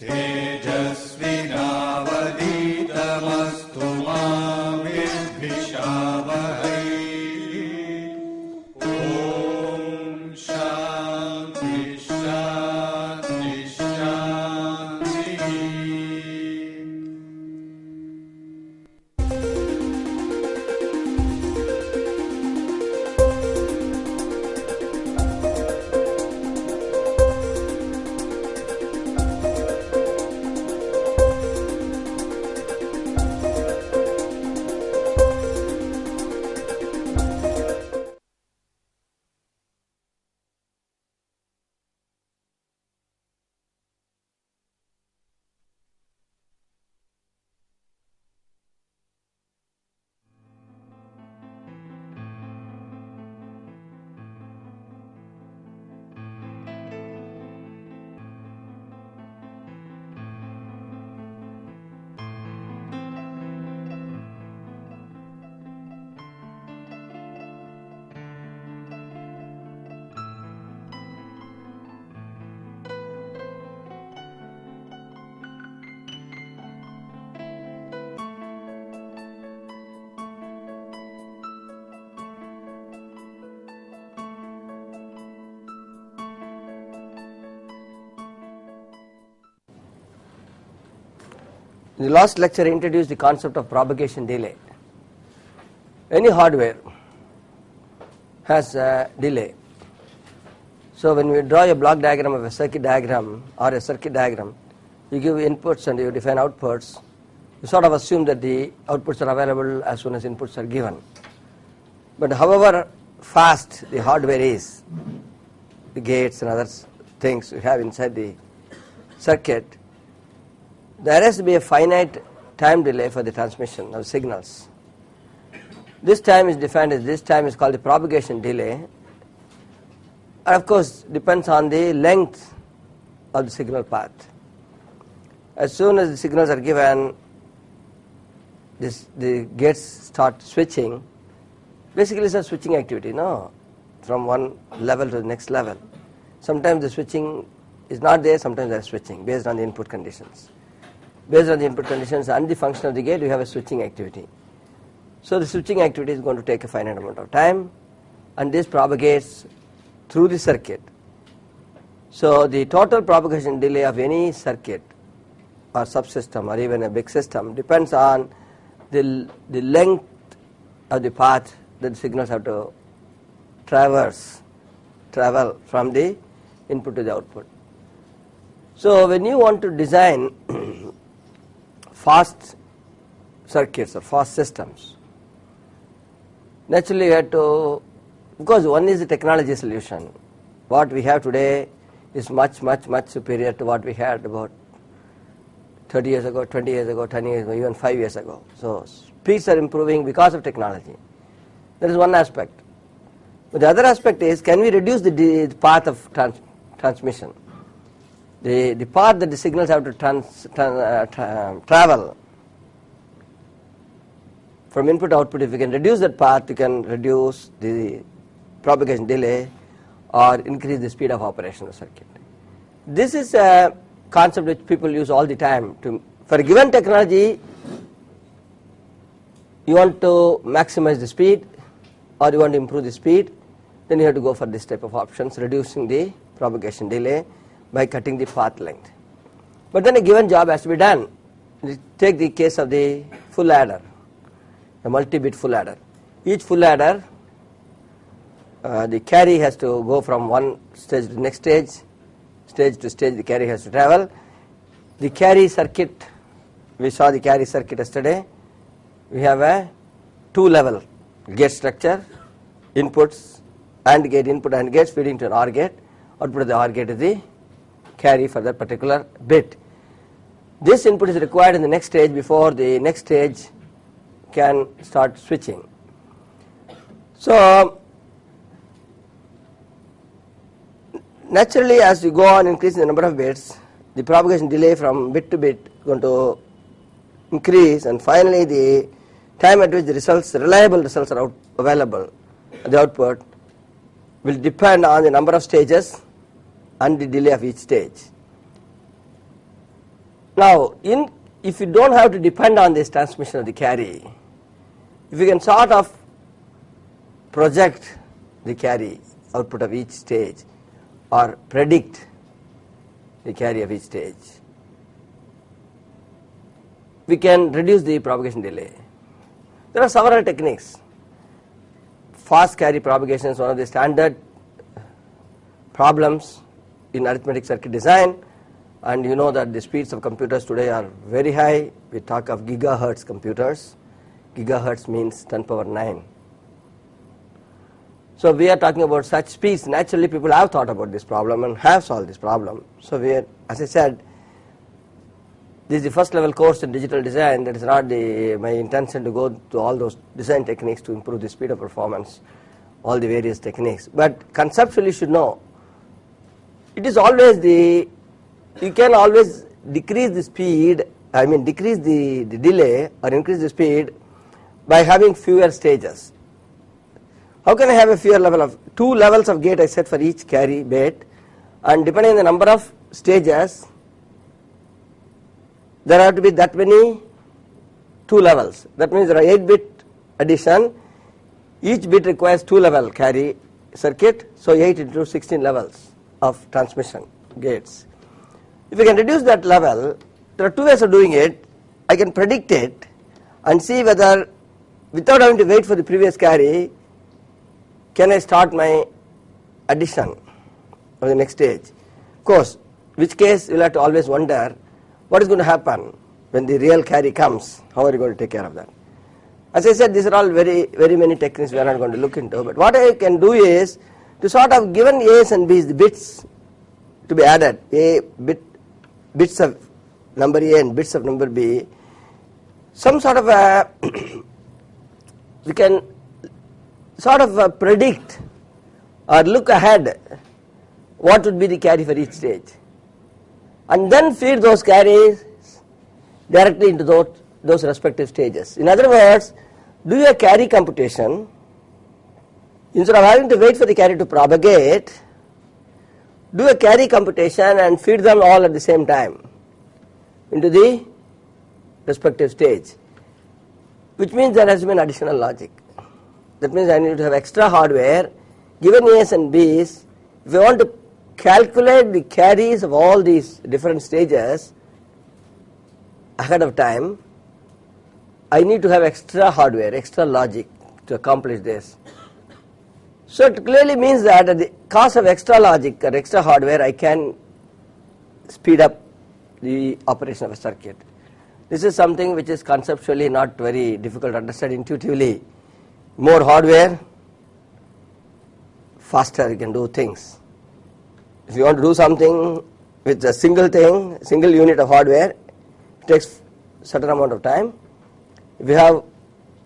तेजस्विनावधीतमस्तु मा विद्विषावहै। ॐ शान्ति शान्ति शान्तिः। In the last lecture I introduced the concept of propagation delay. Any hardware has a delay. So when we draw a block diagram of a circuit diagram or a circuit diagram, you give inputs and you define outputs. You sort of assume that the outputs are available as soon as inputs are given. But however fast the hardware is, the gates and other things you have inside the circuit, there has to be a finite time delay for the transmission of signals. This time is defined as, this time is called the propagation delay, and of course depends on the length of the signal path. As soon as the signals are given, the gates start switching. Basically it's a switching activity, no? From one level to the next level. Sometimes the switching is not there, sometimes they are switching based on the input conditions. Based on the input conditions and the function of the gate, you have a switching activity. So the switching activity is going to take a finite amount of time, and this propagates through the circuit. So the total propagation delay of any circuit or subsystem or even a big system depends on the length of the path that the signals have to travel from the input to the output. So when you want to design fast circuits or fast systems, naturally you have to, because one is the technology solution. What we have today is much superior to what we had about 30 years ago, 20 years ago, 10 years ago, even 5 years ago. So speeds are improving because of technology. That is one aspect. But the other aspect is, can we reduce the path of transmission? The path that the signals have to travel from input to output, if you can reduce that path, you can reduce the propagation delay or increase the speed of operation of the circuit. This is a concept which people use all the time. For a given technology, you want to maximize the speed or you want to improve the speed, then you have to go for this type of options, reducing the propagation delay by cutting the path length. But then a given job has to be done. Take the case of the full adder, a multi-bit full adder. Each full adder, the carry has to go from one stage to the next stage to stage the carry has to travel. The carry circuit, we saw the carry circuit yesterday. We have a two-level gate structure, inputs AND gate, input AND gates feeding to an OR gate. Output of the OR gate is the carry for that particular bit. This input is required in the next stage before the next stage can start switching. So naturally, as you go on increasing the number of bits, the propagation delay from bit to bit is going to increase, and finally the time at which the results, reliable results are available at the output will depend on the number of stages and the delay of each stage. Now, if you don't have to depend on this transmission of the carry, if you can sort of project the carry output of each stage or predict the carry of each stage, we can reduce the propagation delay. There are several techniques. Fast carry propagation is one of the standard problems in arithmetic circuit design, and you know that the speeds of computers today are very high. We talk of gigahertz computers. Gigahertz means 10 power 9. So we are talking about such speeds. Naturally, people have thought about this problem and have solved this problem. So we are, as I said, this is the first level course in digital design. That is not my intention to go to all those design techniques to improve the speed of performance, all the various techniques. But conceptually you should know, it is always you can always decrease the speed, decrease the delay or increase the speed by having fewer stages. How can I have a fewer level of 2 levels of gate I set for each carry bit, and depending on the number of stages, there have to be that many 2 levels. That means there are 8-bit addition. Each bit requires 2 level carry circuit, so 8 into 16 levels of transmission gates. If you can reduce that level, there are 2 ways of doing it. I can predict it and see whether, without having to wait for the previous carry, can I start my addition of the next stage. Of course, which case you will have to always wonder what is going to happen when the real carry comes. How are you going to take care of that? As I said, these are all very, very many techniques we are not going to look into, but what I can do is to sort of, given A's and B's, the bits to be added, bits of number A and bits of number B, some sort of a we can sort of predict or look ahead what would be the carry for each stage, and then feed those carries directly into those respective stages. In other words, do a carry computation instead of having to wait for the carry to propagate. Do a carry computation and feed them all at the same time into the respective stage, which means there has to be an additional logic. That means I need to have extra hardware given A's and B's. If I want to calculate the carries of all these different stages ahead of time, I need to have extra hardware, extra logic to accomplish this. So it clearly means that at the cost of extra logic or extra hardware, I can speed up the operation of a circuit. This is something which is conceptually not very difficult to understand intuitively. More hardware, faster you can do things. If you want to do something with a single unit of hardware, it takes a certain amount of time. If you have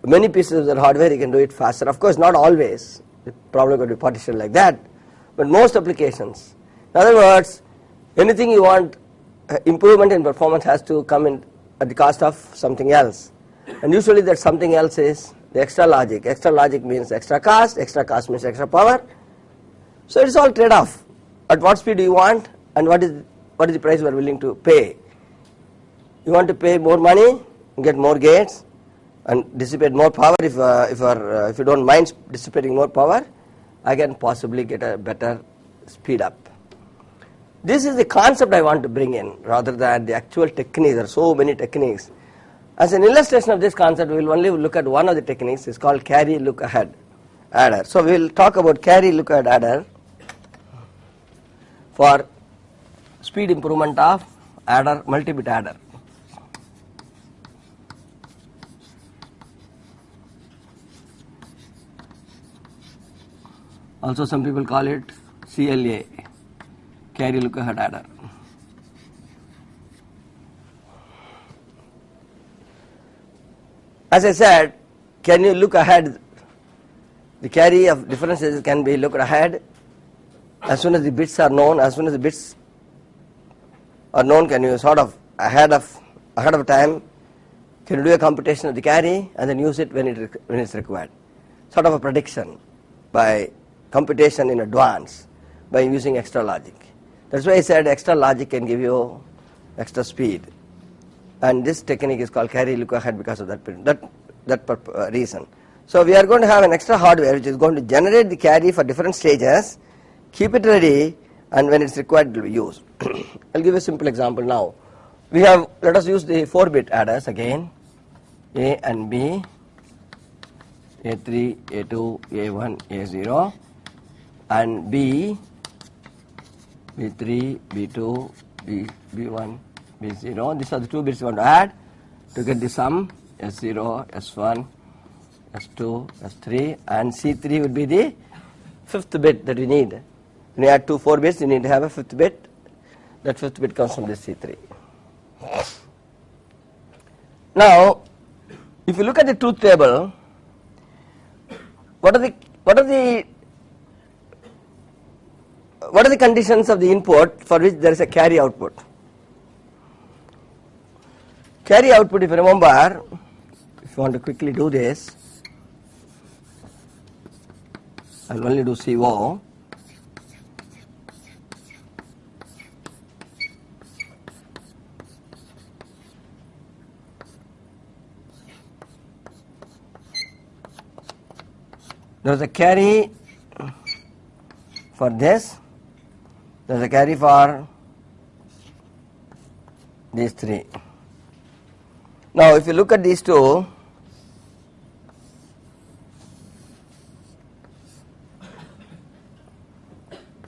many pieces of that hardware, you can do it faster. Of course, not always. The problem going to be partitioned like that, but most applications. In other words, anything you want improvement in performance has to come in at the cost of something else, and usually that something else is the extra logic. Extra logic means extra cost means extra power. So it is all trade-off. At what speed do you want, and what is the price you are willing to pay? You want to pay more money, get more gates, and dissipate more power. If you don't mind dissipating more power, I can possibly get a better speed up. This is the concept I want to bring in rather than the actual techniques. There are so many techniques. As an illustration of this concept, we will only look at one of the techniques. It's called carry look ahead adder. So we will talk about carry look ahead adder for speed improvement of adder, multi-bit adder. Also some people call it CLA, carry look ahead adder. As I said, can you look ahead? The carry of differences can be looked ahead as soon as the bits are known. As soon as the bits are known, can you sort of ahead of time, can you do a computation of the carry and then use it when it's required? Sort of a prediction by computation in advance by using extra logic. That's why I said extra logic can give you extra speed. and this technique is called carry look ahead because of that reason. So we are going to have an extra hardware which is going to generate the carry for different stages, keep it ready, and when it's required it will be used. I'll give you a simple example now. We have, let us use the 4-bit adders again, A and B, A3, A2, A1, A0, and B, B3, B2, B1, B0. These are the 2 bits we want to add to get the sum, S0, S1, S2, S3, and C3 will be the 5th bit that we need. When you add 2 4 bits, you need to have a 5th bit. That 5th bit comes from this C3. Now, if you look at the truth table, what are the conditions of the input for which there is a carry output? Carry output, if you remember, if you want to quickly do this, I'll only do CO. There is a carry for this, there is a carry for these 3. Now if you look at these 2,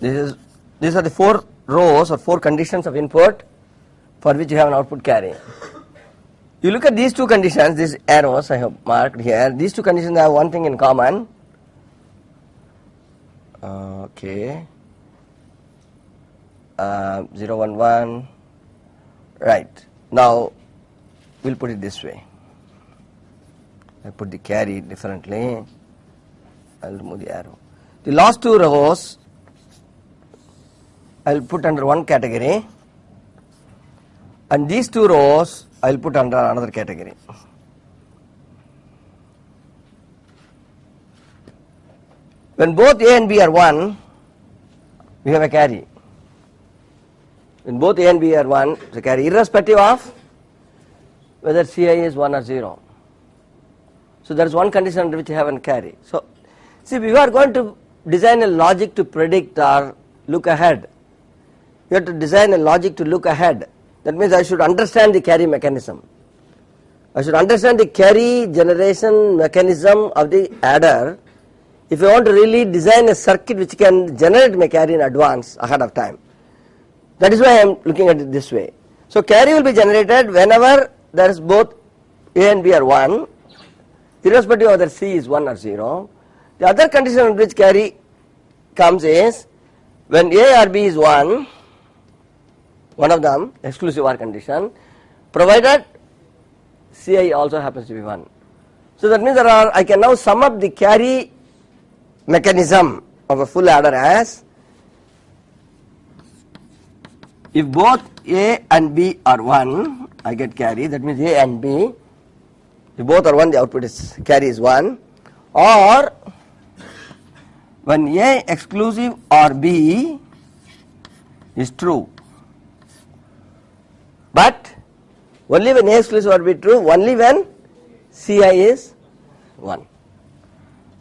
these are the 4 rows or 4 conditions of input for which you have an output carry. You look at these 2 conditions, these arrows I have marked here, these 2 conditions have one thing in common. Okay, 0 1 1, right. Now we'll put it this way. I put the carry differently. I'll remove the arrow. The last 2 rows I'll put under one category, and these 2 rows I'll put under another category. When both A and B are 1, we have a carry. When both A and B are 1, it's a carry, irrespective of whether Ci is 1 or 0. So there is one condition under which you have a carry. So see, we are going to design a logic to predict or look ahead. You have to design a logic to look ahead. That means I should understand the carry mechanism. I should understand the carry generation mechanism of the adder if I want to really design a circuit which can generate my carry in advance ahead of time. That is why I am looking at it this way. So carry will be generated whenever there is both A and B are 1, irrespective of whether C is 1 or 0. The other condition in which carry comes is when A or B is 1, one of them, exclusive OR condition, provided Ci also happens to be 1. So that means I can now sum up the carry mechanism of a full adder as if both A and B are 1, I get carry. That means A and B, if both are 1, the output is carry is 1. Or when A exclusive or B is true, but only when A exclusive or B true, only when Ci is 1.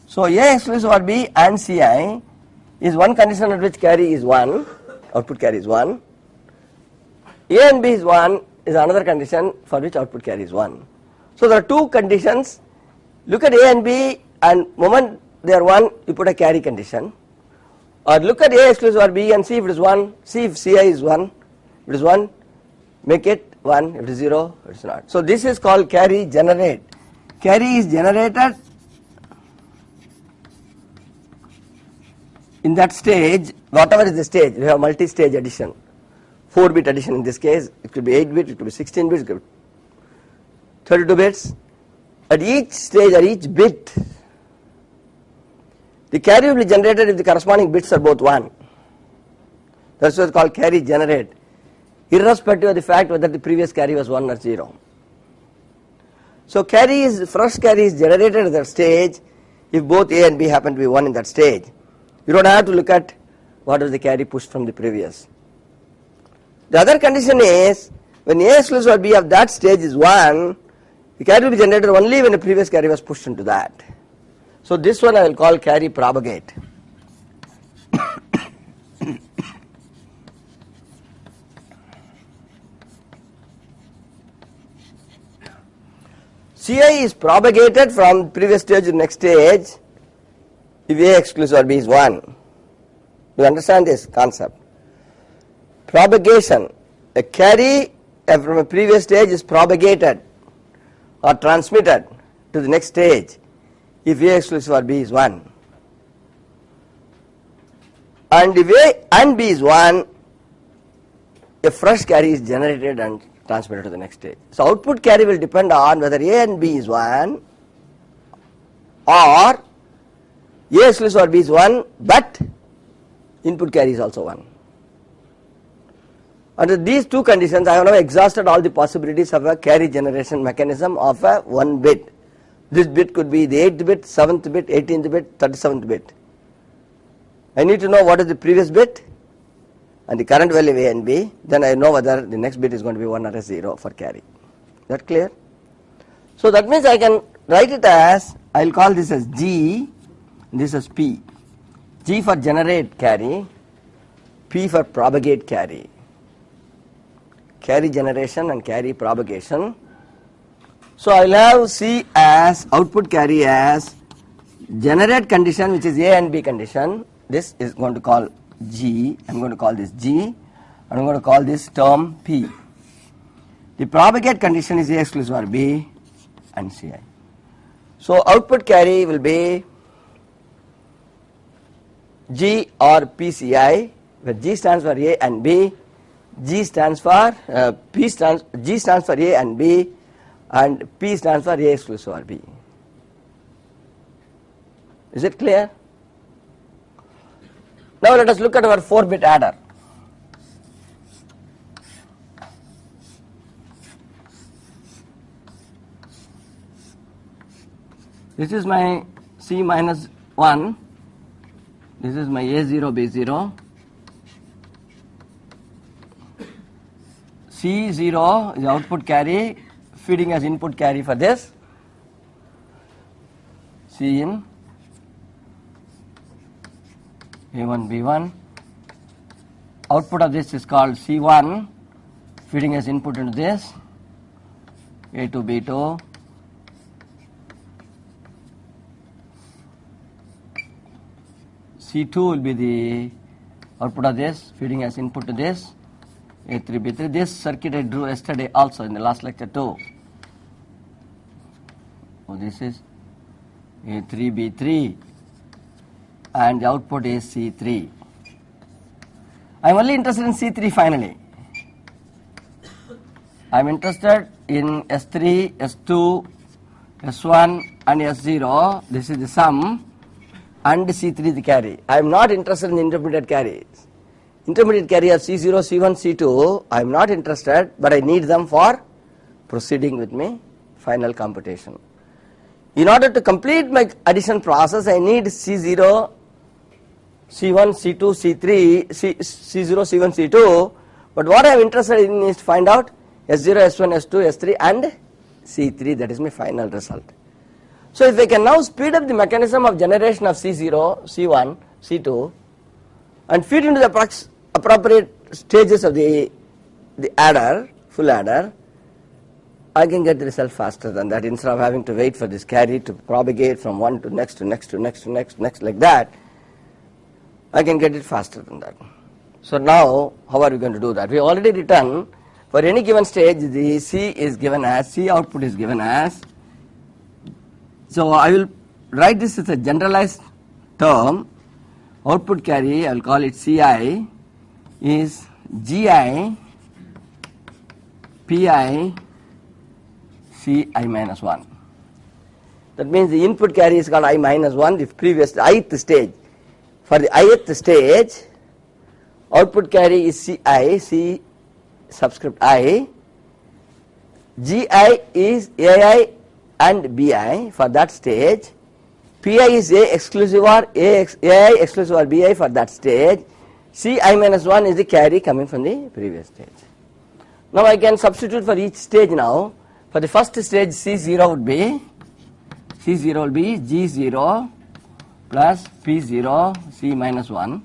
So A exclusive or B and Ci is one condition at which carry is 1, output carry is 1. A and B is 1 is another condition for which output carry is 1. So there are 2 conditions. Look at A and B, and moment they are 1, you put a carry condition. Or look at A exclusive or B and see if it is 1, see if Ci is 1. If it is 1, make it 1. If it is 0, it is not. So this is called carry generate. Carry is generated in that stage, whatever is the stage. We have multi-stage addition, 4-bit addition in this case. It could be 8-bit, it could be 16 bits, it could be 32 bits. At each stage or each bit, the carry will be generated if the corresponding bits are both 1. That's what is called carry generate, irrespective of the fact whether the previous carry was 1 or 0. So fresh carry is generated at that stage if both A and B happen to be 1 in that stage. You don't have to look at what was the carry pushed from the previous. The other condition is when A exclusive of B of that stage is 1, the carry will be generated only when the previous carry was pushed into that. So this one I will call carry propagate. Ci is propagated from previous stage to next stage if A exclusive of B is 1. You understand this concept? Propagation, a carry from a previous stage is propagated or transmitted to the next stage if A exclusive of B is 1. And if A and B is 1, a fresh carry is generated and transmitted to the next stage. So output carry will depend on whether A and B is 1 or A exclusive of B is 1 but input carry is also 1. Under these two conditions, I have now exhausted all the possibilities of a carry generation mechanism of a 1 bit. This bit could be the 8th bit, 7th bit, 18th bit, 37th bit. I need to know what is the previous bit and the current value of A and B, then I know whether the next bit is going to be 1 or a 0 for carry. Is that clear? So that means I can write it as, I will call this as G, this is P. G for generate carry, P for propagate carry. Carry generation and carry propagation. So I will have C as output carry as generate condition, which is A and B condition. This is going to call G. I am going to call this G and I am going to call this term P. The propagate condition is A exclusive or B and Ci. So output carry will be G or PCI, where G stands for A and B, G stands for G stands for A and B, and P stands for A exclusive or B. Is it clear? Now let us look at our 4-bit adder. This is my C minus 1. This is my A0, B0. C0 is output carry, feeding as input carry for this. C in A1, B1. Output of this is called C1, feeding as input into this. A2, B2. C2 will be the output of this, feeding as input to this. A3, B3. This circuit I drew yesterday also in the last lecture too. So this is A3, B3 and the output is C3. I am only interested in C3 finally. I am interested in S3, S2, S1 and S0. This is the sum and C3 the carry. I am not interested in intermediate carries. Intermediate carry of C0, C1, C2, I am not interested, but I need them for proceeding with my final computation. In order to complete my addition process, I need C0, C1, C2, C3, C0, C1, C2, but what I am interested in is to find out S0, S1, S2, S3 and C3, that is my final result. So if I can now speed up the mechanism of generation of C0, C1, C2 and feed into the appropriate stages of the adder, full adder, I can get the result faster than that. Instead of having to wait for this carry to propagate from one to next to next to next to next like that, I can get it faster than that. So now how are we going to do that? We already written for any given stage the C is given as, C output is given as. So I will write this as a generalized term. Output carry, I will call it Ci, is Gi, Pi, Ci minus 1. That means the input carry is called I minus 1, the previous ith stage. For the ith stage, output carry is Ci, C subscript I. Gi is Ai and Bi for that stage. Pi is A exclusive or Ai exclusive or Bi for that stage. Ci minus 1 is the carry coming from the previous stage. Now I can substitute for each stage now. For the first stage, C0 will be G0 plus P0 C minus 1.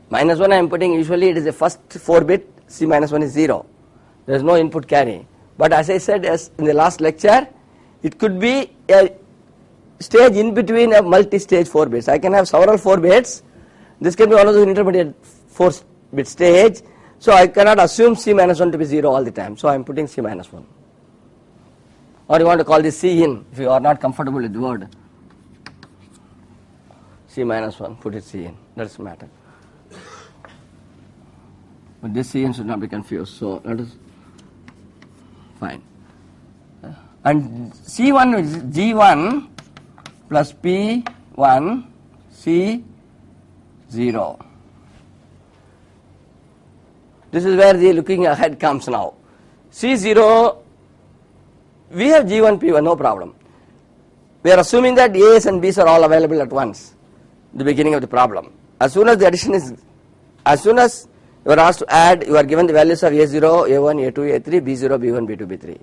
Minus 1 I am putting, usually it is the first 4 bit, C minus 1 is 0. There is no input carry. But as I said as in the last lecture, it could be a stage in between a multi-stage 4 bits. I can have several 4 bits. This can be one of the intermediate 4 bit stage. So I cannot assume C minus 1 to be 0 all the time. So I am putting C minus 1. Or you want to call this C in if you are not comfortable with the word. C minus 1, put it C in. That doesn't matter. But this C in should not be confused. So that is fine. And C1 is G1 plus P1 C0. This is where the looking ahead comes now. C0, we have G1, P1, no problem. We are assuming that A's and B's are all available at once, the beginning of the problem. As soon as the addition is, as soon as you are asked to add, you are given the values of A0, A1, A2, A3, B0, B1, B2, B3.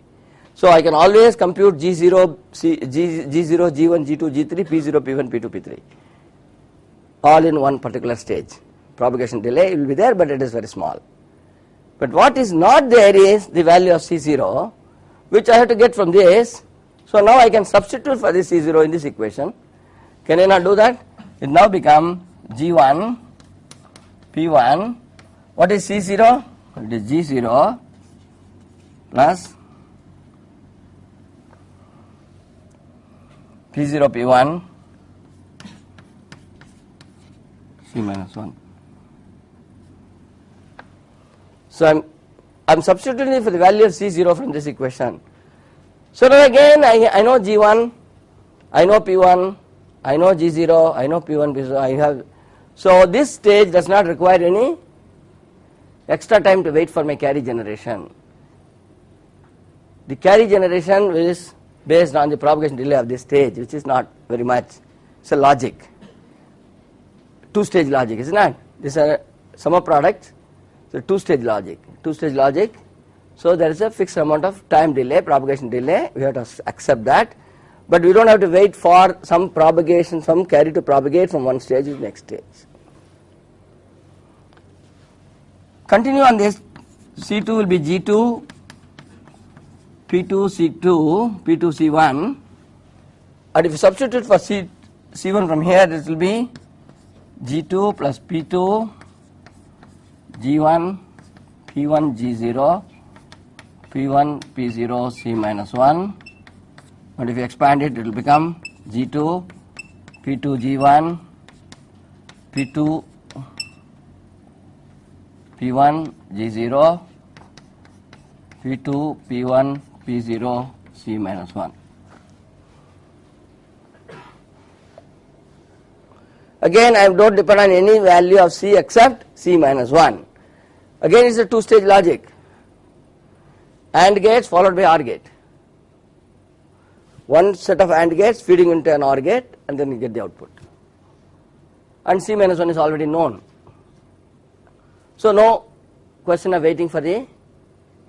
So I can always compute G0, G0, G1, G2, G3, P0, P1, P2, P3. All in one particular stage. Propagation delay will be there, but it is very small. But what is not there is the value of C0, which I have to get from this. So now I can substitute for this C0 in this equation. Can I not do that? It now becomes G1, P1. What is C0? It is G0 plus P0, P1, C minus 1. So I'm substituting for the value of C0 from this equation. So now again I know G1, I know P1, I know G0, I know P1, P0, I have. So this stage does not require any extra time to wait for my carry generation. The carry generation is based on the propagation delay of this stage, which is not very much. It's a logic. 2-stage logic, isn't it? This is a sum of products. So 2-stage logic. 2-stage logic. So there is a fixed amount of time delay, propagation delay. We have to accept that. But we don't have to wait for some propagation, some carry to propagate from one stage to the next stage. Continue on this. C2 will be G2, P2, C2, P2, C1. And if you substitute for C1 from here, this will be G2 plus P2, G1, P1, G0, P1, P0, C minus 1. And if you expand it, it will become G2, P2, G1, P2, P1, G0, P2, P1, P0, C minus 1. Again, I don't depend on any value of C except C minus 1. Again, it's a 2-stage logic. AND gates followed by OR gate. One set of AND gates feeding into an OR gate, and then you get the output. And C minus 1 is already known. So no question of waiting for the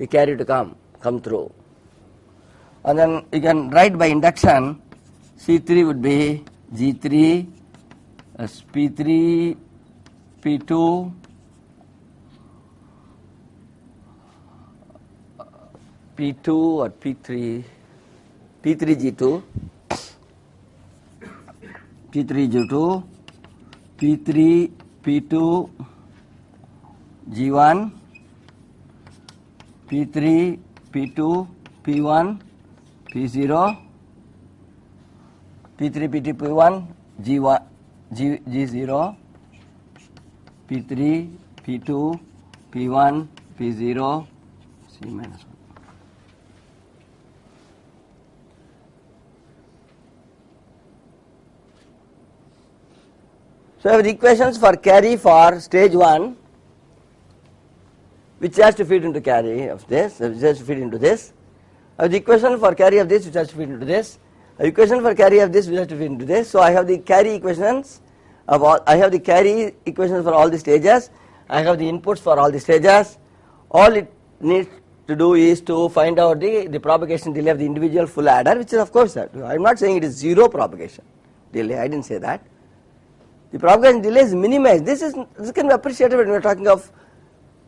carry to come through. And then you can write by induction. C3 would be G3 as P3, P2, P2 or P3, P3G2, P3G2, P3, P2, G1, P3, P2, P1, P0, P3, P2, P1, G1, G0, P3, P2, P1, P0, C minus 1. So I have the equations for carry for stage 1, which has to feed into carry of this, which has to feed into this. I have the equation for carry of this, which has to feed into this. The equation for carry of this, which has to feed into this. So I have the carry equations of all. I have the carry equations for all the stages. I have the inputs for all the stages. All needs to do is to find out the propagation delay of the individual full adder, which is of course that. I am not saying it is zero propagation delay, I didn't say that. The propagation delay is minimized. This can be appreciated when we are talking of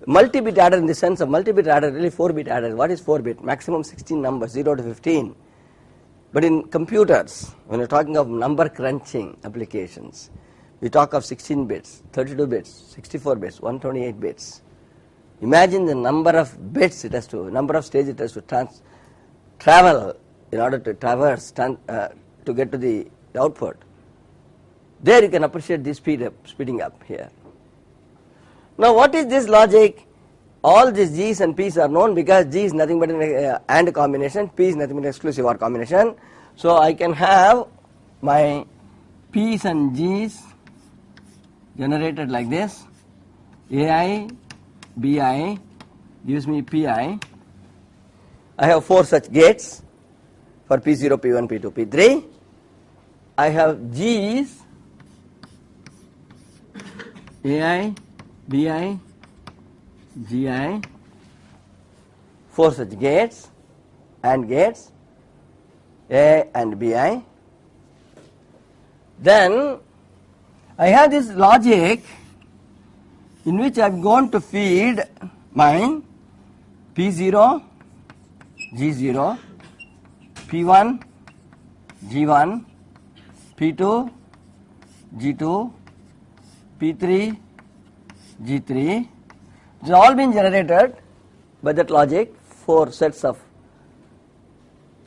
multi-bit adder in the sense of multi-bit adder, really 4-bit adder. What is 4-bit? Maximum 16 numbers, 0 to 15. But in computers, when we are talking of number crunching applications, we talk of 16 bits, 32 bits, 64 bits, 128 bits. Imagine the number of bits it has to, number of stages it has to travel in order to traverse to get to the output. There you can appreciate the speeding up here. Now what is this logic? All these G's and P's are known because G is nothing but an AND combination, P is nothing but an exclusive OR combination. So I can have my P's and G's generated like this. AI, BI gives me PI. I have 4 such gates for P0, P1, P2, P3. I have G's, AI, BI, GI, 4 such gates, AND gates, A and BI. Then I have this logic in which I am going to feed my P0, G0, P1, G1, P2, G2, P3, G3. It has all been generated by that logic. 4 sets of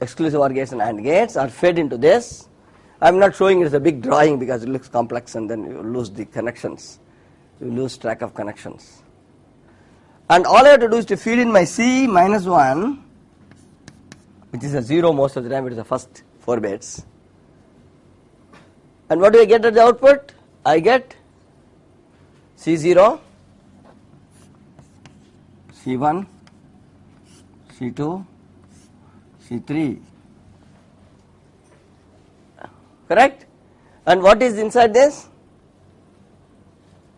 exclusive OR gates and AND gates are fed into this. I am not showing it as a big drawing because it looks complex and then you lose the connections. You lose track of connections. And all I have to do is to feed in my C minus 1, which is a 0 most of the time, it is the first 4 bits. And what do I get at the output? I get C0, C1, C2, C3. Correct? And what is inside this?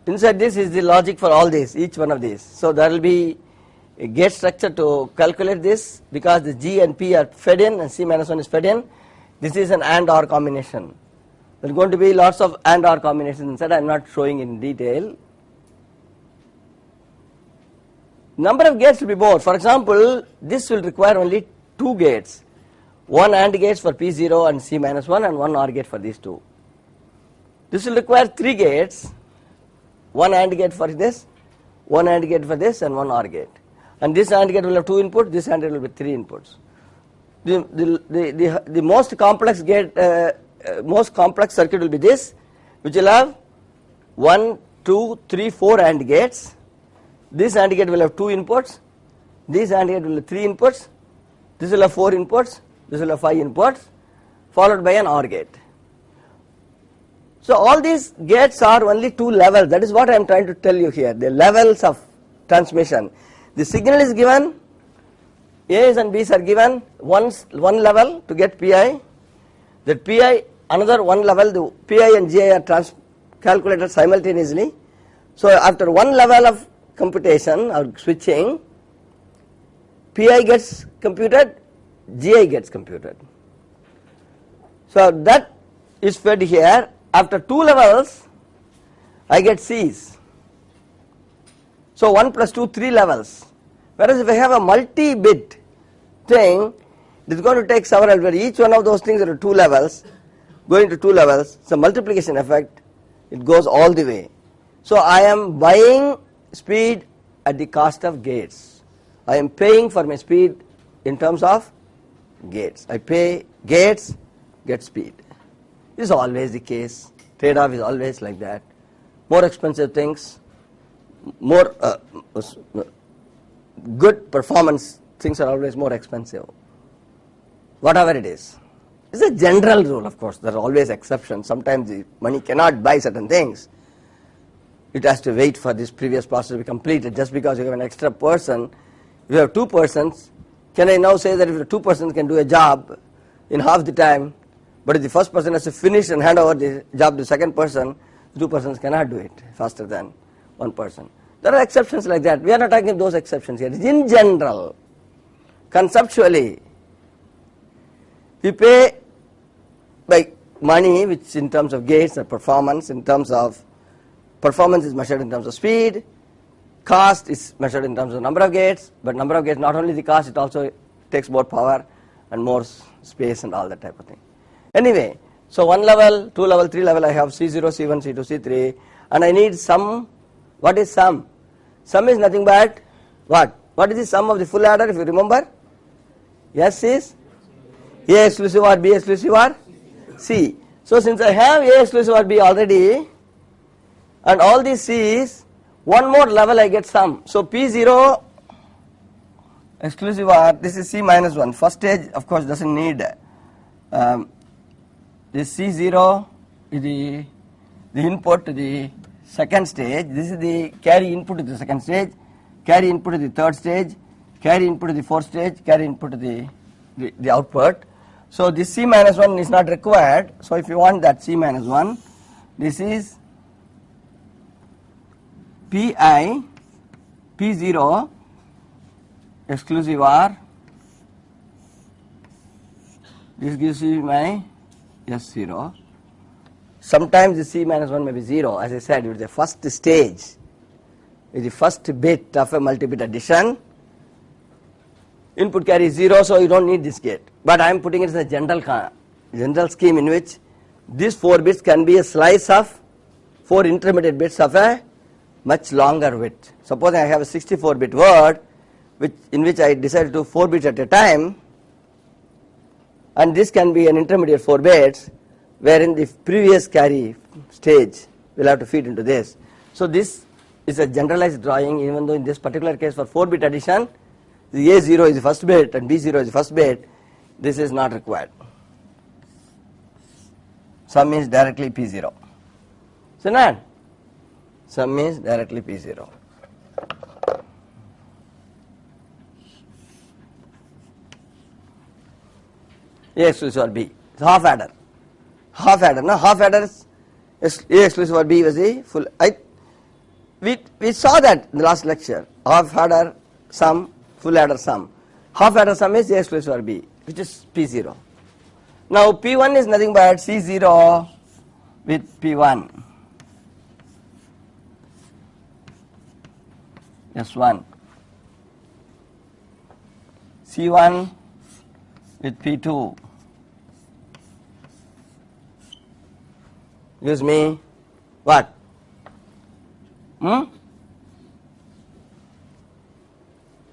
Inside this is the logic for all these, each one of these. So there will be a gate structure to calculate this because the G and P are fed in and C minus 1 is fed in. This is an AND OR combination. There are going to be lots of AND OR combinations inside. I am not showing in detail. Number of gates will be more. For example, this will require only 2 gates. 1 AND gates for P0 and C minus 1 and 1 OR gate for these 2. This will require 3 gates. 1 AND gate for this, 1 AND gate for this and 1 OR gate. And this AND gate will have 2 inputs, this AND gate will be 3 inputs. The most complex gate, most complex circuit will be this, which will have 1, 2, 3, 4 AND gates. This AND gate will have 2 inputs, this AND gate will have 3 inputs, this will have 4 inputs, this will have 5 inputs, followed by an OR gate. So all these gates are only 2 levels. That is what I am trying to tell you here, the levels of transmission. The signal is given, A's and B's are given one level to get PI. That PI, another one level, the PI and GI are calculated simultaneously. So after one level of computation or switching, PI gets computed, GI gets computed. So that is fed here. After 2 levels, I get C's. So 1 plus 2, 3 levels. Whereas if I have a multi-bit thing, it is going to take several, where each one of those things are 2 levels, going to 2 levels, so multiplication effect, it goes all the way. So I am buying speed at the cost of gates. I am paying for my speed in terms of gates. I pay gates, get speed. This is always the case. Trade-off is always like that. More expensive things, more good performance things are always more expensive. Whatever it is. It's a general rule, of course. There are always exceptions. Sometimes the money cannot buy certain things. It has to wait for this previous process to be completed. Just because you have an extra person, if you have 2 persons, can I now say that if the 2 persons can do a job in half the time, but if the first person has to finish and hand over the job to the second person, 2 persons cannot do it faster than 1 person. There are exceptions like that. We are not talking those exceptions here. In general, conceptually, we pay by money, which in terms of gates or performance, in terms of performance is measured in terms of speed, cost is measured in terms of number of gates, but number of gates, not only the cost, it also takes more power and more space and all that type of thing. Anyway, so 1 level, 2 level, 3 level, I have C0, C1, C2, C3, and I need sum. What is sum? Sum is nothing but what? What is the sum of the full adder, if you remember? S is A exclusive or B exclusive or C. So since I have A exclusive or B already, and all these C's, one more level I get sum. So P0 exclusive or, this is C minus 1. First stage, of course, doesn't need this C0 is the input to the second stage. This is the carry input to the second stage, carry input to the third stage, carry input to the fourth stage, carry input to the output. So this C minus 1 is not required. So if you want that C minus 1, this is Pi P0 exclusive R. This gives you my S0. Sometimes the C minus 1 may be 0. As I said, it is the first stage, it is the first bit of a multi-bit addition. Input carry is 0, so you don't need this gate. But I am putting it as a general scheme in which these 4 bits can be a slice of 4 intermediate bits of a much longer width. Suppose I have a 64-bit word in which I decide to do 4 bits at a time, and this can be an intermediate 4 bits wherein the previous carry stage will have to feed into this. So this is a generalized drawing, even though in this particular case for 4-bit addition, the A0 is the first bit and B0 is the first bit. This is not required. Sum is directly P0. So now, sum is directly P0. A exclusive or B. It's half adder. Half adder. Now half adder is A exclusive or B was the full. We saw that in the last lecture. Half adder sum, full adder sum. Half adder sum is A exclusive or B, which is P0. Now P1 is nothing but C0 with P1. S1. C1 with P2 gives me what?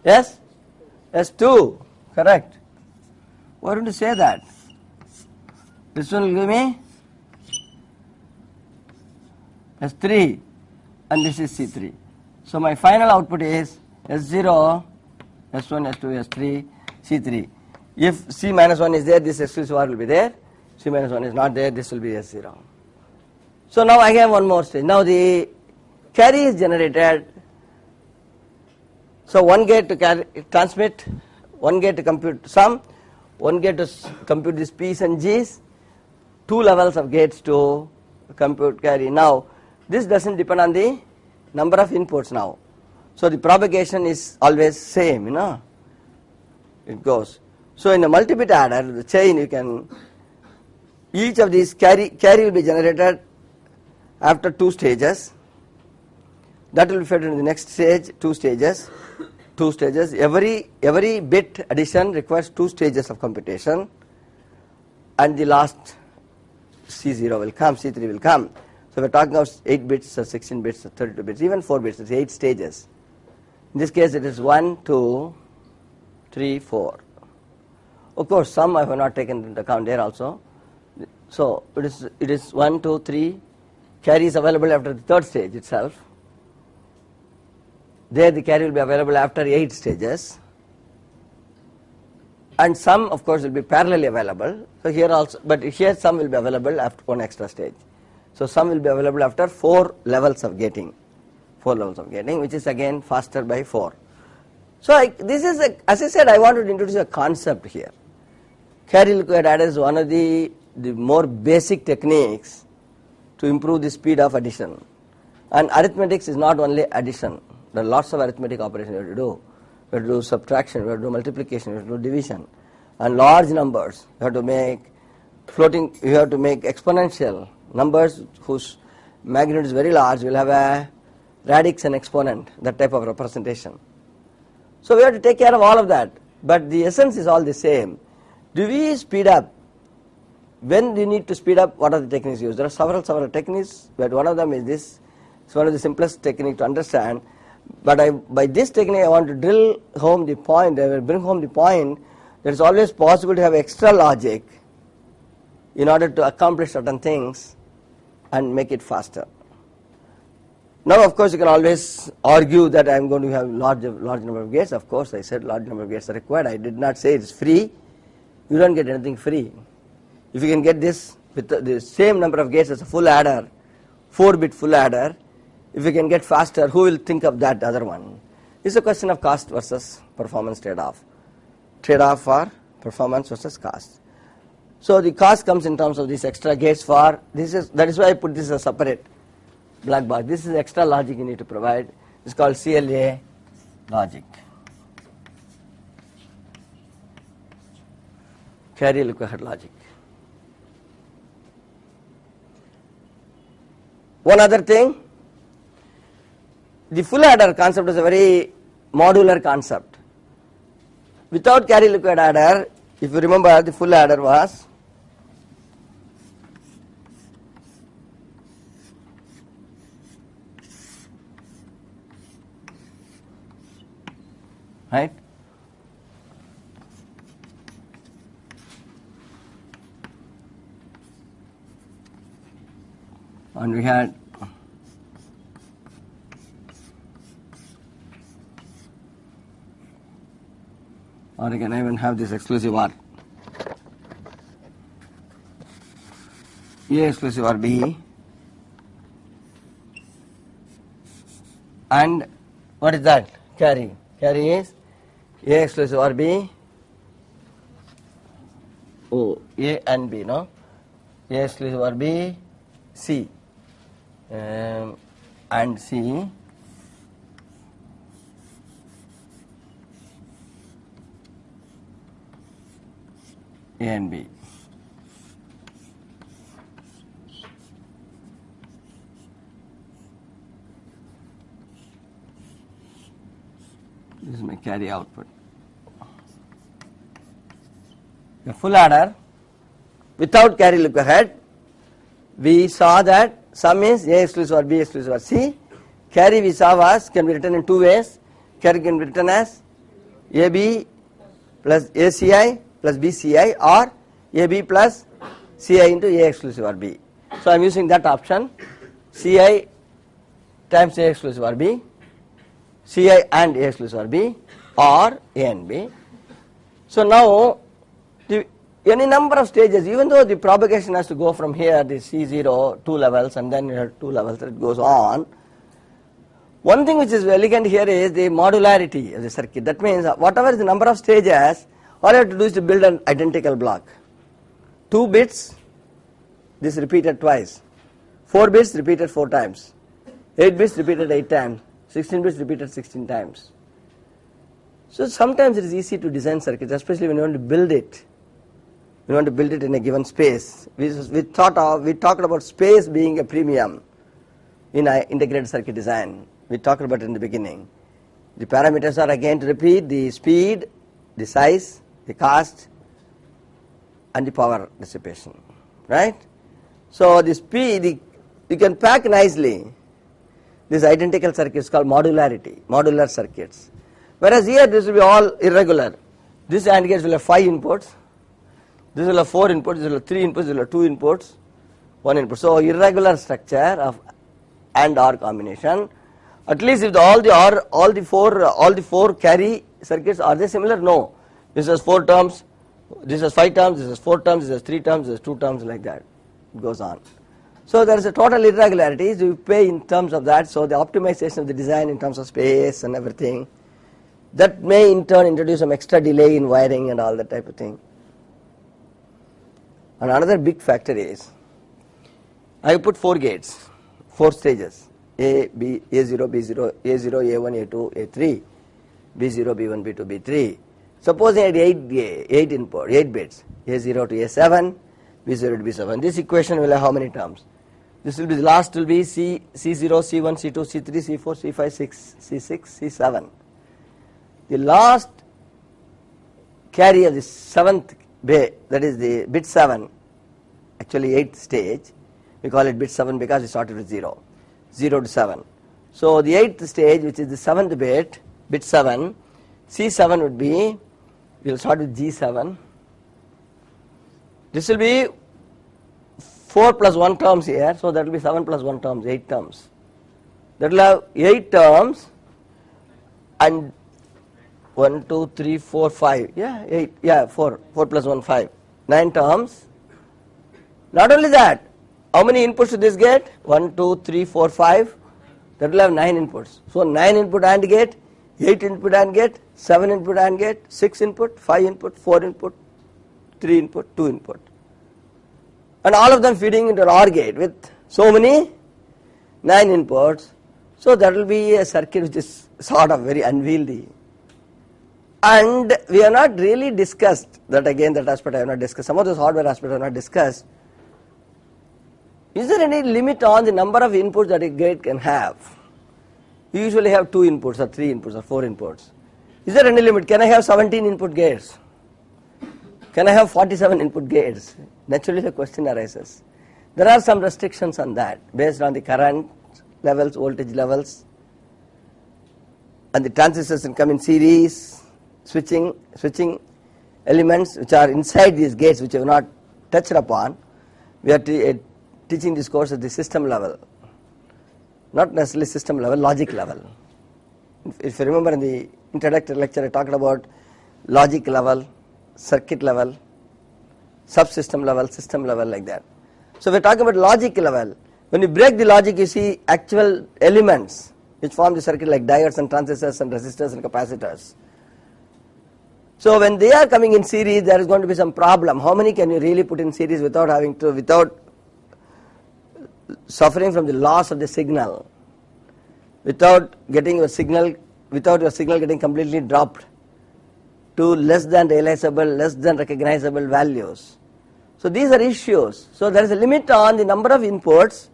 Yes? S2, correct. Why don't you say that? This one will give me S3 and this is C3. So my final output is S0, S1, S2, S3, C3. If C minus 1 is there, this exclusive OR will be there. C minus 1 is not there, this will be S0. So now I have one more stage. Now the carry is generated. So one gate to transmit, one gate to compute sum, one gate to compute these P's and G's, 2 levels of gates to compute carry. Now this doesn't depend on the number of inputs now. So the propagation is always same, it goes. So in a multi-bit adder, the chain you can, each of these carry will be generated after 2 stages. That will be fed into the next stage, 2 stages. Every bit addition requires 2 stages of computation, and the last C0 will come, C3 will come. So we're talking about 8 bits or 16 bits or 32 bits, even 4 bits, it's 8 stages. In this case it is 1, 2, 3, 4. Of course some I have not taken into account there also. So it is 1, 2, 3, carry is available after the 3rd stage itself. There the carry will be available after 8 stages. And some of course will be parallelly available. So here also, but here some will be available after 1 extra stage. So some will be available after 4 levels of gating. 4 levels of gating, which is again faster by 4. So this is, as I said, I wanted to introduce a concept here. Carry liquid adder is one of the more basic techniques to improve the speed of addition. And arithmetics is not only addition. There are lots of arithmetic operations you have to do. You have to do subtraction, you have to do multiplication, you have to do division. And large numbers, you have to make floating, you have to make exponential numbers whose magnitude is very large, will have a radix and exponent, that type of representation. So we have to take care of all of that, but the essence is all the same. Do we speed up? When we need to speed up, what are the techniques used? There are several techniques, but one of them is this. It's one of the simplest techniques to understand, but by this technique I want to drill home the point, I will bring home the point that it's always possible to have extra logic in order to accomplish certain things and make it faster. Now, of course, you can always argue that I am going to have large number of gates. Of course, I said large number of gates are required. I did not say it's free. You don't get anything free. If you can get this with the same number of gates as a full adder, 4-bit full adder, if you can get faster, who will think of that other one? It's a question of cost versus performance trade-off. Trade-off for performance versus cost. So the cost comes in terms of these extra gates for that is why I put this as a separate black box. This is extra logic you need to provide. It's called CLA logic. Carry required logic. One other thing, the full adder concept is a very modular concept. Without carry liquid adder, if you remember, the full adder was right, and we had or you can even have this exclusive OR. A exclusive OR B, and what is that? Carry. Carry is A exclusive OR B, O, A and B, no? A exclusive OR B, C, and C, A and B. This is my carry output. The full adder without carry look ahead, we saw that sum is A exclusive or B exclusive or C. Carry we saw was can be written in two ways. Carry can be written as AB plus ACI plus BCI or AB plus CI into A exclusive or B. So I am using that option, CI times A exclusive or B, CI and A exclusive or B, or A and B. So now any number of stages, even though the propagation has to go from here, the C0, 2 levels, and then you have 2 levels, it goes on. One thing which is elegant here is the modularity of the circuit. That means whatever is the number of stages, all you have to do is to build an identical block. 2 bits, this repeated twice. 4 bits repeated 4 times. 8 bits repeated 8 times. 16 bits repeated 16 times. So sometimes it is easy to design circuits, especially when you want to build it. We want to build it in a given space. We talked about space being a premium in integrated circuit design. We talked about it in the beginning. The parameters are again to repeat the speed, the size, the cost, and the power dissipation, right? So the speed, you can pack nicely. This identical circuit is called modularity, modular circuits. Whereas here this will be all irregular. This AND gates will have 5 inputs. This will have 4 inputs, this will have 3 inputs, this will have 2 inputs, 1 input. So irregular structure of AND OR combination. At least if all the four carry circuits, are they similar? No. This has 4 terms, this has 5 terms, this has 4 terms, this has 3 terms, this has 2 terms, like that. It goes on. So there is a total irregularities, you pay in terms of that. So the optimization of the design in terms of space and everything, that may in turn introduce some extra delay in wiring and all that type of thing. And another big factor is, I put 4 gates, 4 stages. A0, B0, A0, A1, A2, A3, B0, B1, B2, B3. Supposing I had 8 bits, A0 to A7, B0 to B7. This equation will have how many terms? This will be, the last will be C0, C1, C2, C3, C4, C5, C6, C7. The last carry of the 7th bay, that is the bit 7, actually 8th stage, we call it bit 7 because we started with 0 to 7. So the 8th stage, which is the 7th bit, bit 7, C7 would be, we will start with G7. This will be 4 plus 1 terms here, so that will be 7 plus 1 terms, 8 terms. That will have 8 terms and 1, 2, 3, 4, 5, 8, 4 plus 1, 5, 9 terms. Not only that, how many inputs should this get? 1, 2, 3, 4, 5, that will have 9 inputs. So 9 input AND gate, 8 input AND gate, 7 input AND gate, 6 input, 5 input, 4 input, 3 input, 2 input. And all of them feeding into an OR gate with so many 9 inputs. So that will be a circuit which is sort of very unwieldy. And we have not really discussed that, again, that aspect I have not discussed. Some of those hardware aspects I have not discussed. Is there any limit on the number of inputs that a gate can have? You usually have 2 inputs or 3 inputs or 4 inputs. Is there any limit? Can I have 17 input gates? Can I have 47 input gates? Naturally the question arises. There are some restrictions on that based on the current levels, voltage levels, and the transistors can come in series, switching elements which are inside these gates which we have not touched upon. We are teaching this course at the system level, not necessarily system level, logic level. If you remember in the introductory lecture I talked about logic level, circuit level, subsystem level, system level, like that. So we are talking about logic level. When you break the logic, you see actual elements which form the circuit like diodes and transistors and resistors and capacitors. So when they are coming in series, there is going to be some problem. How many can you really put in series without suffering from the loss of the signal, without your signal getting completely dropped to less than realizable, less than recognizable values. So these are issues. So there is a limit on the number of inputs.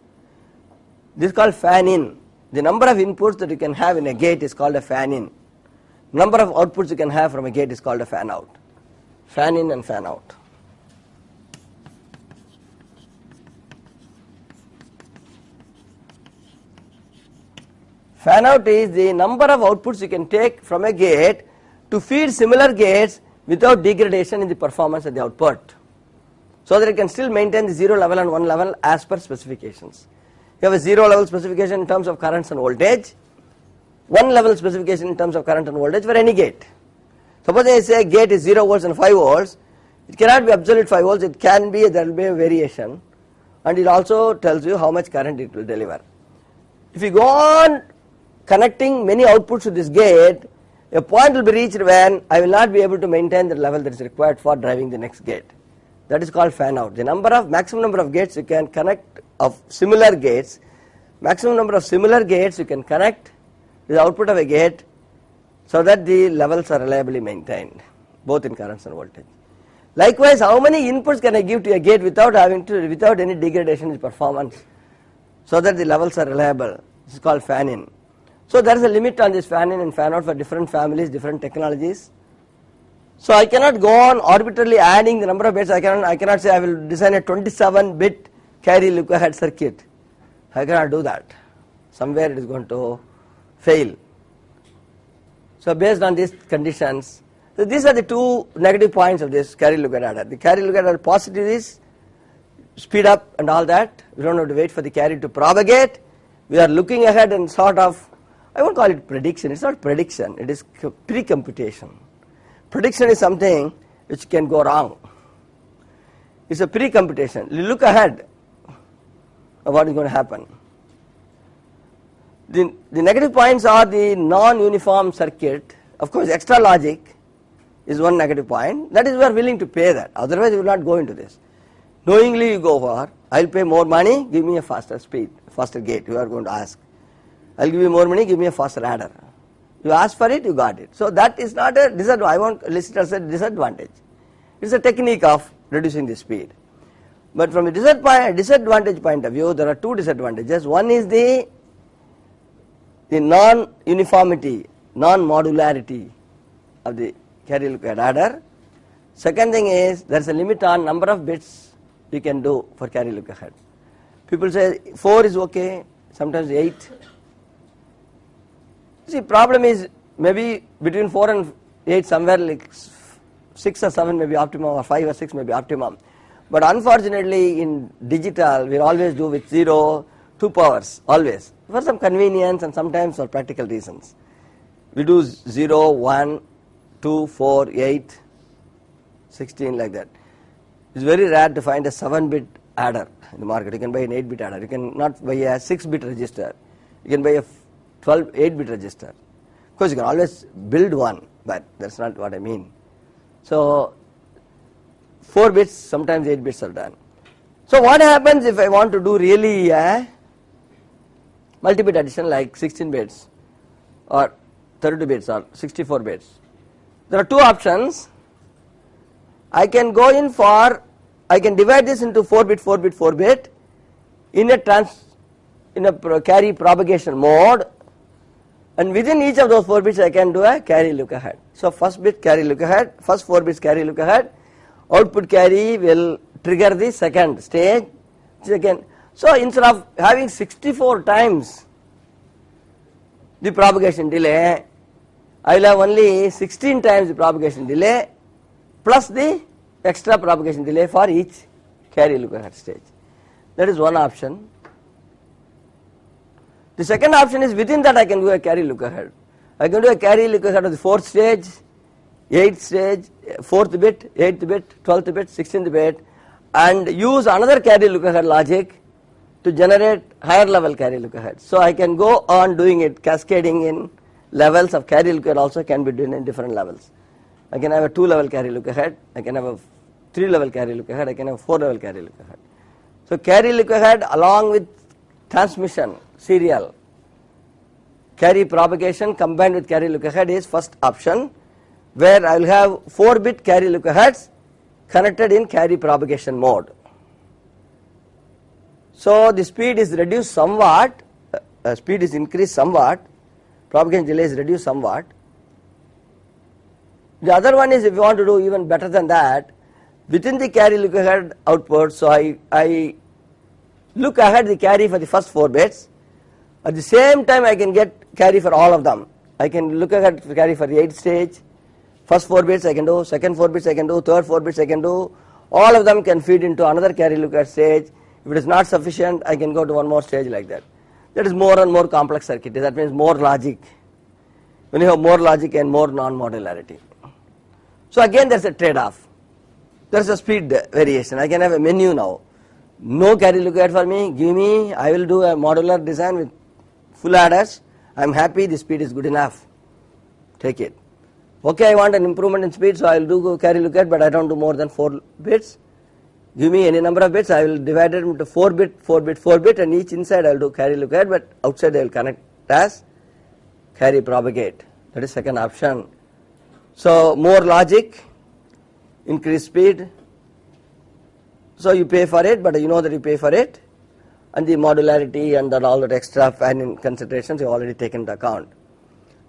This is called fan-in. The number of inputs that you can have in a gate is called a fan-in. Number of outputs you can have from a gate is called a fan-out. Fan-in and fan-out. Fan-out is the number of outputs you can take from a gate to feed similar gates without degradation in the performance of the output, so that it can still maintain the 0 level and 1 level as per specifications. You have a 0 level specification in terms of currents and voltage, 1 level specification in terms of current and voltage for any gate. Suppose I say gate is 0 volts and 5 volts, it cannot be absolute 5 volts, it can be, there will be a variation, and it also tells you how much current it will deliver. If you go on connecting many outputs to this gate, a point will be reached when I will not be able to maintain the level that is required for driving the next gate. That is called fan out. The maximum number of gates you can connect of similar gates, maximum number of similar gates you can connect to the output of a gate so that the levels are reliably maintained, both in currents and voltage. Likewise, how many inputs can I give to a gate without any degradation in performance so that the levels are reliable? This is called fan-in. So there is a limit on this fan-in and fan-out for different families, different technologies. So I cannot go on arbitrarily adding the number of bits. I cannot say I will design a 27-bit carry look ahead circuit. I cannot do that. Somewhere it is going to fail. So based on these conditions, so these are the two negative points of this carry look ahead adder. The carry look ahead adder positive is speed up and all that. We don't have to wait for the carry to propagate. We are looking ahead and sort of, I won't call it prediction. It's not prediction. It is pre-computation. Prediction is something which can go wrong. It's a pre-computation. You look ahead of what is going to happen. The negative points are the non-uniform circuit. Of course, extra logic is one negative point. That is, we are willing to pay that. Otherwise, we will not go into this. Knowingly you go for, I will pay more money, give me a faster speed, faster gate, you are going to ask. I'll give you more money, give me a faster adder. You asked for it, you got it. So that is not a disadvantage. I won't list it as a disadvantage. It's a technique of reducing the speed. But from a disadvantage point of view, there are two disadvantages. One is the non-uniformity, non-modularity of the carry look ahead adder. Second thing is there is a limit on number of bits you can do for carry look ahead. People say 4 is okay, sometimes 8. See, problem is maybe between 4 and 8, somewhere like 6 or 7 may be optimum, or 5 or 6 may be optimum. But unfortunately in digital we always do with 0, 2 powers, always, for some convenience and sometimes for practical reasons. We do 0, 1, 2, 4, 8, 16 like that. It's very rare to find a 7-bit adder in the market. You can buy an 8-bit adder. You can not buy a 6-bit register. You can buy a 8-bit register. Of course you can always build one, but that's not what I mean. So 4 bits, sometimes 8 bits are done. So what happens if I want to do really a multi-bit addition like 16 bits or 32 bits or 64 bits? There are two options. I can go in for, I can divide this into 4-bit, 4-bit, 4-bit in a carry propagation mode, and within each of those 4 bits I can do a carry look ahead. So first bit carry look ahead, first 4 bits carry look ahead, output carry will trigger the second stage. So instead of having 64 times the propagation delay, I will have only 16 times the propagation delay plus the extra propagation delay for each carry look ahead stage. That is one option. The second option is within that I can do a carry look ahead. I can do a carry look ahead of the 4th stage, 8th stage, 4th bit, 8th bit, 12th bit, 16th bit, and use another carry look ahead logic to generate higher level carry look ahead. So I can go on doing it, cascading in levels of carry look ahead also can be done in different levels. I can have a 2-level carry look ahead, I can have a 3-level carry look ahead, I can have a 4-level carry look ahead. So carry look ahead along with transmission, serial, carry propagation combined with carry look ahead is first option, where I will have 4-bit carry look aheads connected in carry propagation mode. So the speed is reduced somewhat, speed is increased somewhat, propagation delay is reduced somewhat. The other one is if you want to do even better than that, within the carry look ahead output, so I look ahead the carry for the first 4 bits. At the same time I can get carry for all of them. I can look ahead for carry for the 8th stage, first 4 bits I can do, second 4 bits I can do, third 4 bits I can do. All of them can feed into another carry look ahead stage. If it is not sufficient, I can go to one more stage like that. That is more and more complex circuit. That means more logic. When you have more logic and more non-modularity. So again there is a trade-off. There is a speed variation. I can have a menu now. No carry look ahead for me, give me, I will do a modular design with full adders. I am happy, the speed is good enough. Take it. Okay, I want an improvement in speed, so I will do carry look ahead, but I don't do more than 4 bits. Give me any number of bits, I will divide it into 4 bit, 4 bit, 4 bit, and each inside I will do carry look ahead, but outside I will connect as carry propagate. That is second option. So more logic, increase speed. So you pay for it, but you know that you pay for it, and the modularity and all that extra fan considerations you have already taken into account.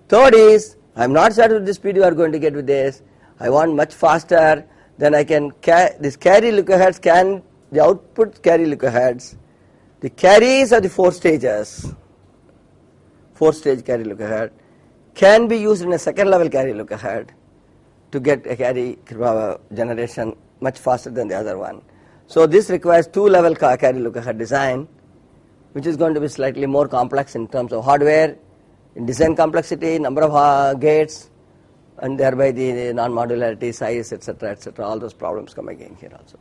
Third is, I am not satisfied with the speed you are going to get with this. I want much faster. Then I can this carry look aheads can the output carry look aheads. The carries of the 4 stages, 4-stage carry look ahead can be used in a second level carry look ahead to get a carry generation much faster than the other one. So this requires 2-level carry look ahead design, which is going to be slightly more complex in terms of hardware, in design complexity, number of gates, and thereby the non-modularity, size, etc., all those problems come again here also.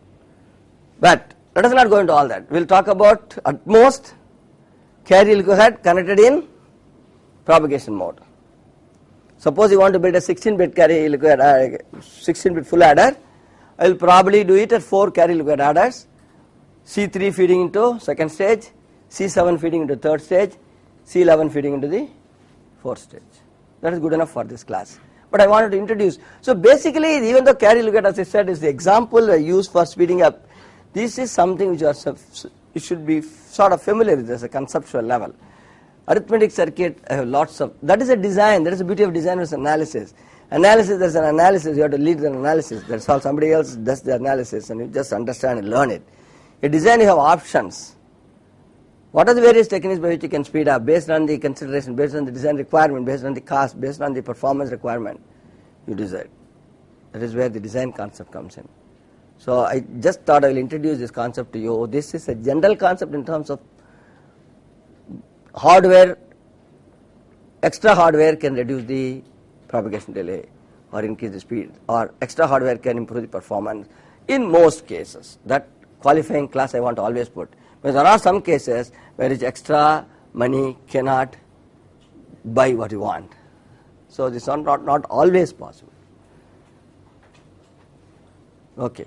But let us not go into all that. We will talk about at most carry look ahead connected in propagation mode. Suppose you want to build a 16-bit carry look ahead, 16-bit full adder. I will probably do it at 4 carry look ahead adders, C3 feeding into second stage, C7 feeding into third stage, C11 feeding into the 4th stage. That is good enough for this class. But I wanted to introduce. So basically, even though carry lookup, as I said, is the example I use for speeding up, this is something which you should be sort of familiar with as a conceptual level. Arithmetic circuit, I have lots of, that is a design, that is the beauty of design versus analysis. Analysis, there's an analysis, you have to lead the analysis. That's all, somebody else does the analysis and you just understand and learn it. A design, you have options. What are the various techniques by which you can speed up based on the consideration, based on the design requirement, based on the cost, based on the performance requirement, you decide. That is where the design concept comes in. So I just thought I will introduce this concept to you. This is a general concept in terms of hardware, extra hardware can reduce the propagation delay or increase the speed, or extra hardware can improve the performance in most cases. That qualifying class I want to always put. But there are some cases where extra money cannot buy what you want. So this is not always possible. Okay.